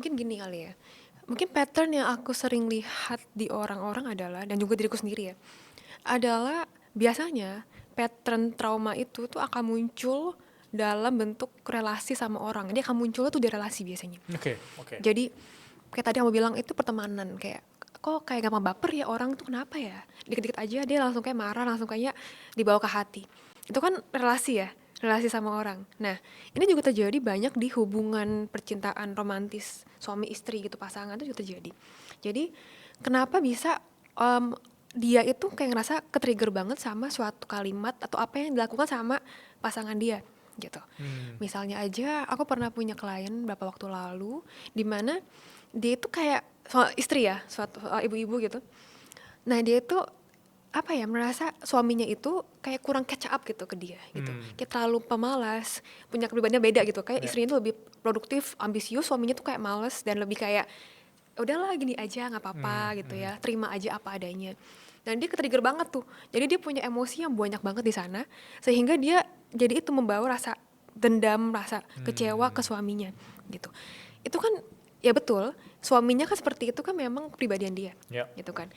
Mungkin gini kali ya, mungkin pattern yang aku sering lihat di orang-orang adalah, dan juga diriku sendiri ya, adalah biasanya pattern trauma itu tuh akan muncul dalam bentuk relasi sama orang. Dia akan muncul tuh di relasi biasanya. Oke, oke. Jadi kayak tadi kamu bilang itu pertemanan, kayak kok kayak gampang baper ya orang tuh, kenapa ya? Dikit-dikit aja dia langsung kayak marah, langsung kayak dibawa ke hati. Itu kan relasi ya, relasi sama orang. Nah, ini juga terjadi banyak di hubungan percintaan romantis suami istri gitu, pasangan itu juga terjadi. Jadi kenapa bisa em, dia itu kayak ngerasa ke-trigger banget sama suatu kalimat atau apa yang dilakukan sama pasangan dia gitu. Hmm. Misalnya aja aku pernah punya klien beberapa waktu lalu di mana dia itu kayak istri ya, suatu ibu-ibu gitu. Nah, dia itu apa ya, merasa suaminya itu kayak kurang catch up gitu ke dia gitu. Hmm. Kayak terlalu pemalas, punya kepribadiannya beda gitu. Kayak Ya. istrinya itu lebih produktif, ambisius, suaminya tuh kayak males dan lebih kayak udahlah gini aja nggak Hmm. apa-apa gitu Hmm. ya, terima aja apa adanya. Dan dia ke-trigger banget tuh. Jadi dia punya emosi yang banyak banget di sana sehingga dia jadi itu membawa rasa dendam, rasa kecewa ke Hmm. suaminya gitu. Itu kan ya betul, suaminya kan seperti itu kan memang kepribadian dia Ya. gitu kan.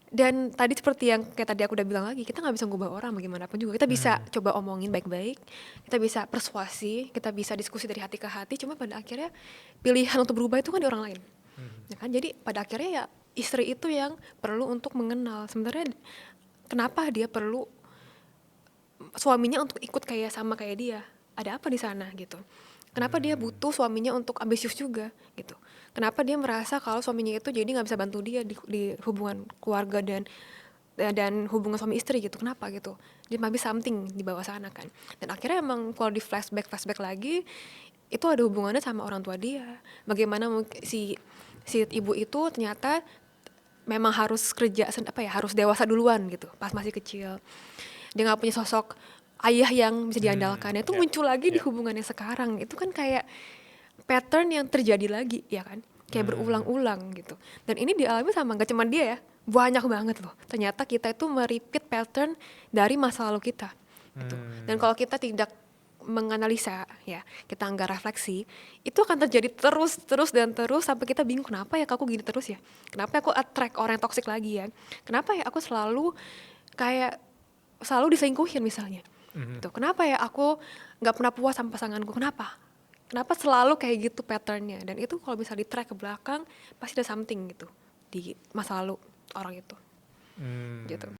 Dan tadi seperti yang kayak tadi aku udah bilang lagi, kita nggak bisa ngubah orang bagaimanapun juga. Kita bisa Hmm. coba omongin baik-baik, kita bisa persuasi, kita bisa diskusi dari hati ke hati. Cuma pada akhirnya pilihan untuk berubah itu kan di orang lain, Hmm. ya kan? Jadi pada akhirnya ya istri itu yang perlu untuk mengenal sebenarnya kenapa dia perlu suaminya untuk ikut kayak sama kayak dia. Ada apa di sana gitu? Kenapa dia Hmm. butuh suaminya untuk ambisius juga gitu? Kenapa dia merasa kalau suaminya itu jadi nggak bisa bantu dia di hubungan keluarga dan hubungan suami istri gitu? Kenapa gitu? Dia maybe something di bawah sana kan. Dan akhirnya emang kalau di flashback lagi itu ada hubungannya sama orang tua dia. Bagaimana si ibu itu ternyata memang harus kerja apa ya, harus dewasa duluan gitu pas masih kecil. Dia nggak punya sosok ayah yang bisa Hmm. diandalkan. Itu Ya. muncul lagi di Ya. hubungannya sekarang. Itu kan kayak pattern yang terjadi lagi, ya kan? Kayak Hmm. berulang-ulang gitu. Dan ini dialami sama gak cuma dia ya, banyak banget loh. Ternyata kita itu merepeat pattern dari masa lalu kita gitu. Dan Hmm. kalau kita tidak menganalisa ya, kita nggak refleksi, itu akan terjadi terus terus dan terus sampai kita bingung, kenapa ya aku gini terus ya, kenapa aku attract orang yang toxic lagi ya, kenapa ya aku selalu kayak selalu diselingkuhin misalnya Hmm. gitu, kenapa ya aku nggak pernah puas sama pasanganku, kenapa selalu kayak gitu patternnya. Dan itu kalau bisa di track ke belakang pasti ada something gitu di masa lalu orang itu Hmm. gitu.